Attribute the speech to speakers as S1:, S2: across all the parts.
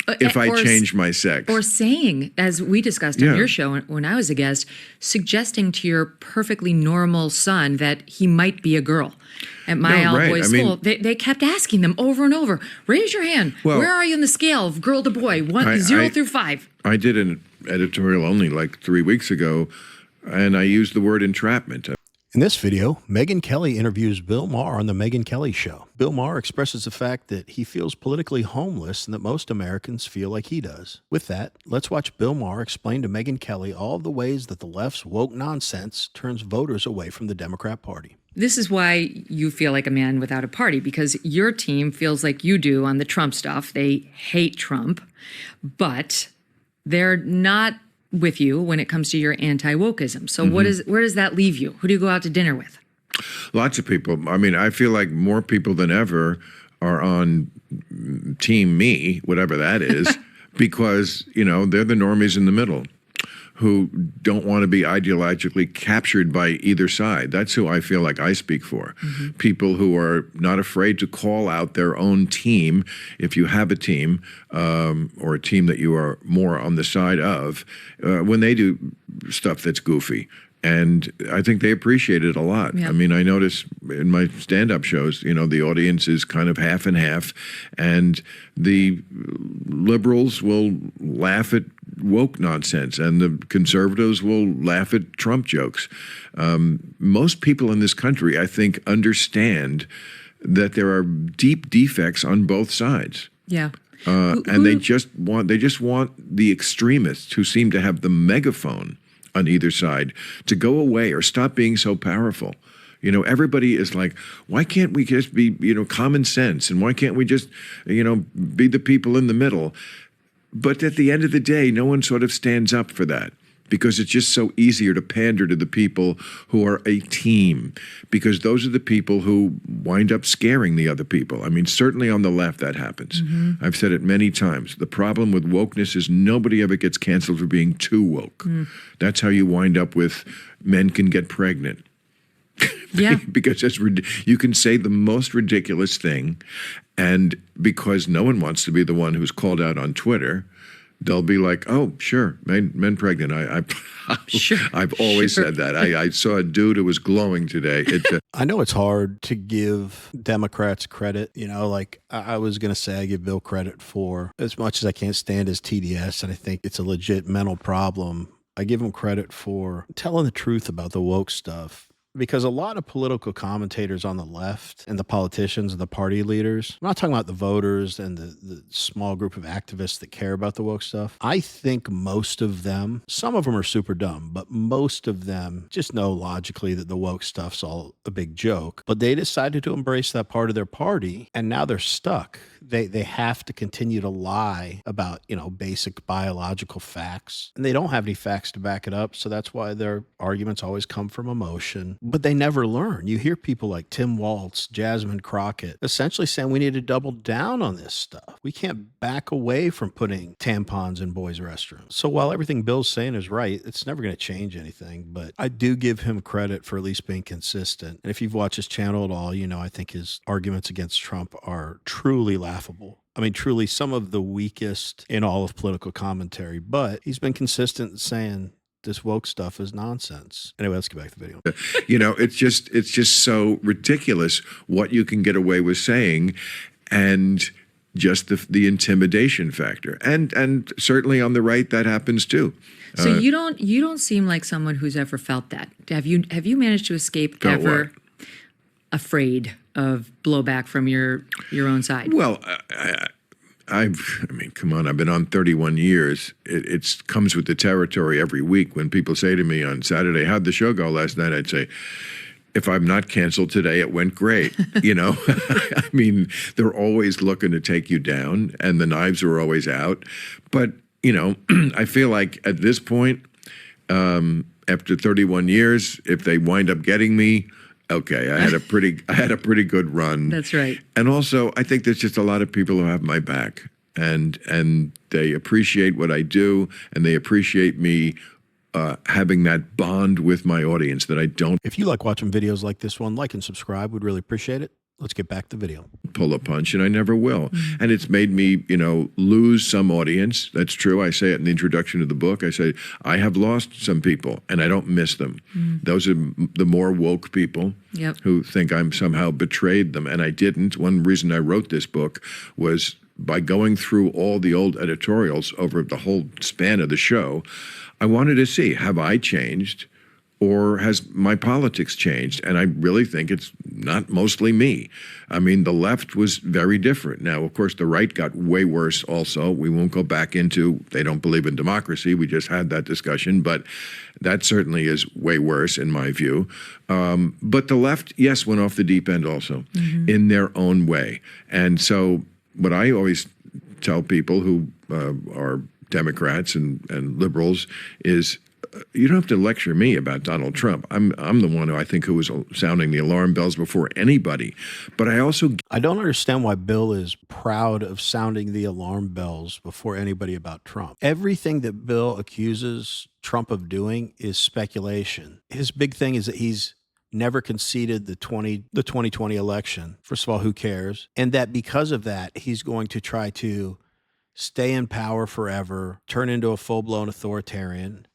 S1: if I change my sex.
S2: Or saying, as we discussed on your show when I was a guest, suggesting to your perfectly normal son that he might be a girl. At my all-boys school, they kept asking them over and over, raise your hand. Well, where are you on the scale of girl to boy, 0 through 5?
S1: I did an editorial only like 3 weeks ago, and I used the word entrapment.
S3: In this video, Megyn Kelly interviews Bill Maher on The Megyn Kelly Show. Bill Maher expresses the fact that he feels politically homeless and that most Americans feel like he does. With that, let's watch Bill Maher explain to Megyn Kelly all the ways that the left's woke nonsense turns voters away from the Democrat Party.
S2: This is why you feel like a man without a party, because your team feels like you do on the Trump stuff. They hate Trump, but they're not with you when it comes to your anti-wokeism. So where does that leave you? Who do you go out to dinner with?
S1: Lots of people. I mean, I feel like more people than ever are on team me, whatever that is, because, you know, they're the normies in the middle who don't want to be ideologically captured by either side. That's who I feel like I speak for. People who are not afraid to call out their own team, if you have a team, or a team that you are more on the side of, when they do stuff that's goofy. And I think they appreciate it a lot. I mean, I notice in my stand-up shows, you know, the audience is kind of half and half, and the liberals will laugh at woke nonsense, and the conservatives will laugh at Trump jokes. Most people in this country, I think, understand that there are deep defects on both sides.
S2: Yeah.
S1: And they just want the extremists who seem to have the megaphone on either side to go away or stop being so powerful. You know, everybody is like, why can't we just be, you know, common sense? And why can't we just, you know, be the people in the middle? But at the end of the day, no one sort of stands up for that, because it's just so easier to pander to the people who are a team, because those are the people who wind up scaring the other people. I mean, certainly on the left that happens. I've said it many times. The problem with wokeness is nobody ever gets canceled for being too woke. That's how you wind up with men can get pregnant.
S2: Yeah.
S1: Because you can say the most ridiculous thing, and because no one wants to be the one who's called out on Twitter, they'll be like, oh, sure, men pregnant. I've always said that. I saw a dude who was glowing today.
S3: I know it's hard to give Democrats credit. You know, like I was going to say I give Bill credit for, as much as I can't stand his TDS, and I think it's a legit mental problem, I give him credit for telling the truth about the woke stuff. Because a lot of political commentators on the left and the politicians and the party leaders, I'm not talking about the voters and the small group of activists that care about the woke stuff. I think most of them, some of them are super dumb, but most of them just know logically that the woke stuff's all a big joke. But they decided to embrace that part of their party, and now they're stuck. They have to continue to lie about, you know, basic biological facts, and they don't have any facts to back it up. So that's why their arguments always come from emotion, but they never learn. You hear people like Tim Waltz, Jasmine Crockett, essentially saying we need to double down on this stuff. We can't back away from putting tampons in boys' restrooms. So while everything Bill's saying is right, it's never going to change anything, but I do give him credit for at least being consistent. And if you've watched his channel at all, you know, I think his arguments against Trump are truly laughable. I mean, truly some of the weakest in all of political commentary, but he's been consistent in saying this woke stuff is nonsense. Anyway, let's get back to the video.
S1: You know, it's just so ridiculous what you can get away with saying, and just the intimidation factor. And certainly on the right that happens too.
S2: So you don't seem like someone who's ever felt that. Have you managed to escape ever afraid of blowback from your own side?
S1: Well, I mean, come on, I've been on 31 years. It comes with the territory every week. When people say to me on Saturday, how'd the show go last night? I'd say, if I'm not canceled today, it went great. You know, I mean, they're always looking to take you down, and the knives are always out. But, you know, I feel like at this point, after 31 years, if they wind up getting me, okay, I had a pretty good run.
S2: That's right.
S1: And also, I think there's just a lot of people who have my back, and they appreciate what I do, and they appreciate me having that bond with my audience that I don't.
S3: If you like watching videos like this one, like and subscribe. We'd really appreciate it. let's get back to the video.
S1: Pull a punch, and I never will. And it's made me, lose some audience. That's true. I say it in the introduction to the book. I say, I have lost some people, and I don't miss them. Those are the more woke people who think I'm somehow betrayed them, and I didn't. One reason I wrote this book was by going through all the old editorials over the whole span of the show. I wanted to see, have I changed? Or has my politics changed? And I really think it's not mostly me. I mean, the left was very different. Now, of course, the right got way worse also. We won't go back into, they don't believe in democracy. We just had that discussion. But that certainly is way worse in my view. But the left, yes, went off the deep end also in their own way. And so what I always tell people who are Democrats and liberals is, you don't have to lecture me about Donald Trump. I'm the one who was sounding the alarm bells before anybody. But I
S3: don't understand why Bill is proud of sounding the alarm bells before anybody about Trump. Everything that Bill accuses Trump of doing is speculation. His big thing is that he's never conceded the 2020 election. First of all, who cares? And that because of that, he's going to try to stay in power forever, turn into a full-blown authoritarian.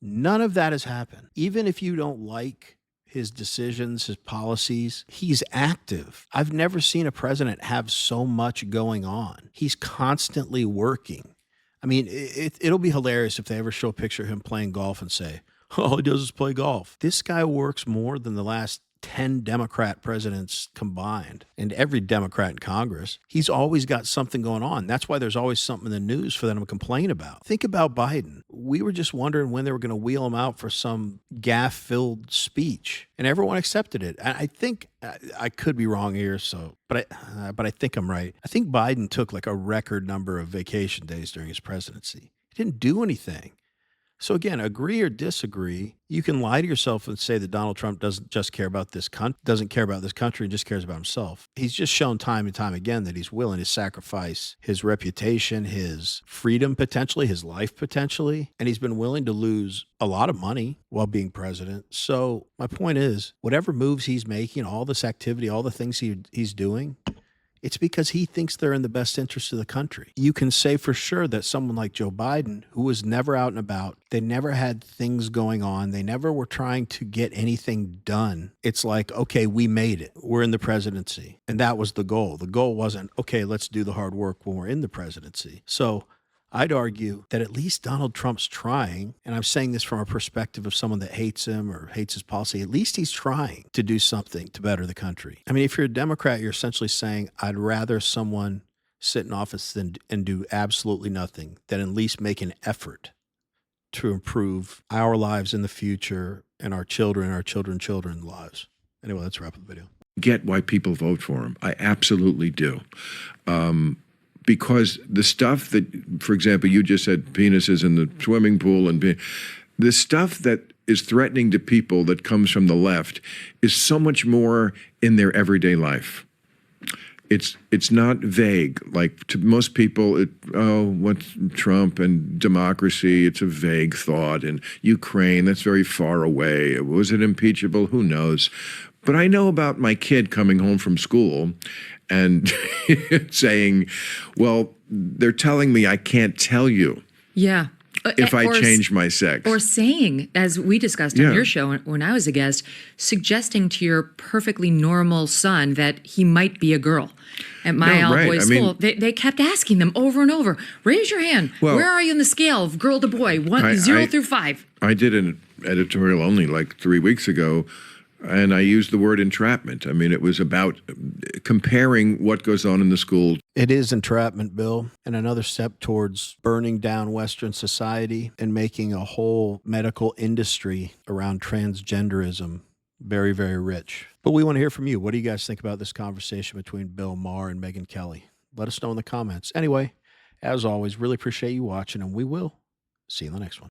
S3: None of that has happened. Even if you don't like his decisions, his policies, he's active. I've never seen a president have so much going on. He's constantly working. I mean, it'll be hilarious if they ever show a picture of him playing golf and say, all he does is play golf. This guy works more than the last 10 Democrat presidents combined and every Democrat in Congress. He's always got something going on. That's why there's always something in the news for them to complain about. Think about Biden. We were just wondering when they were going to wheel him out for some gaffe-filled speech, and everyone accepted it. I think I could be wrong here, but I think I'm right. I think Biden took like a record number of vacation days during his presidency. He didn't do anything. So again, agree or disagree, you can lie to yourself and say that Donald Trump doesn't care about this country and just cares about himself. He's just shown time and time again that he's willing to sacrifice his reputation, his freedom potentially, his life potentially, and he's been willing to lose a lot of money while being president. So my point is, whatever moves he's making, all this activity, all the things he's doing, it's because he thinks they're in the best interest of the country. You can say for sure that someone like Joe Biden, who was never out and about, they never had things going on, they never were trying to get anything done. It's like, okay, we made it. We're in the presidency. And that was the goal. The goal wasn't, okay, let's do the hard work when we're in the presidency. So I'd argue that at least Donald Trump's trying, and I'm saying this from a perspective of someone that hates him or hates his policy, at least he's trying to do something to better the country. I mean, if you're a Democrat, you're essentially saying, I'd rather someone sit in office and do absolutely nothing than at least make an effort to improve our lives in the future and our children's lives. Anyway, let's wrap up the video.
S1: Get why people vote for him. I absolutely do. Because the stuff that, for example, you just said penises in the swimming pool, and the stuff that is threatening to people that comes from the left is so much more in their everyday life. It's not vague. Like to most people, what's Trump and democracy? It's a vague thought. And Ukraine, that's very far away. Was it impeachable? Who knows? But I know about my kid coming home from school and saying, well, they're telling me I can't tell you.
S2: Yeah.
S1: If I change my sex.
S2: Or saying, as we discussed on your show when I was a guest, suggesting to your perfectly normal son that he might be a girl. At my all-boys school, they kept asking them over and over, raise your hand. Well, where are you on the scale of girl to boy, 0 through 5?
S1: I did an editorial only like 3 weeks ago, and I used the word entrapment. I mean, it was about comparing what goes on in the school.
S3: It is entrapment, Bill, and another step towards burning down Western society and making a whole medical industry around transgenderism very, very rich. But we want to hear from you. What do you guys think about this conversation between Bill Maher and Megyn Kelly? Let us know in the comments. Anyway, as always, really appreciate you watching, and we will see you in the next one.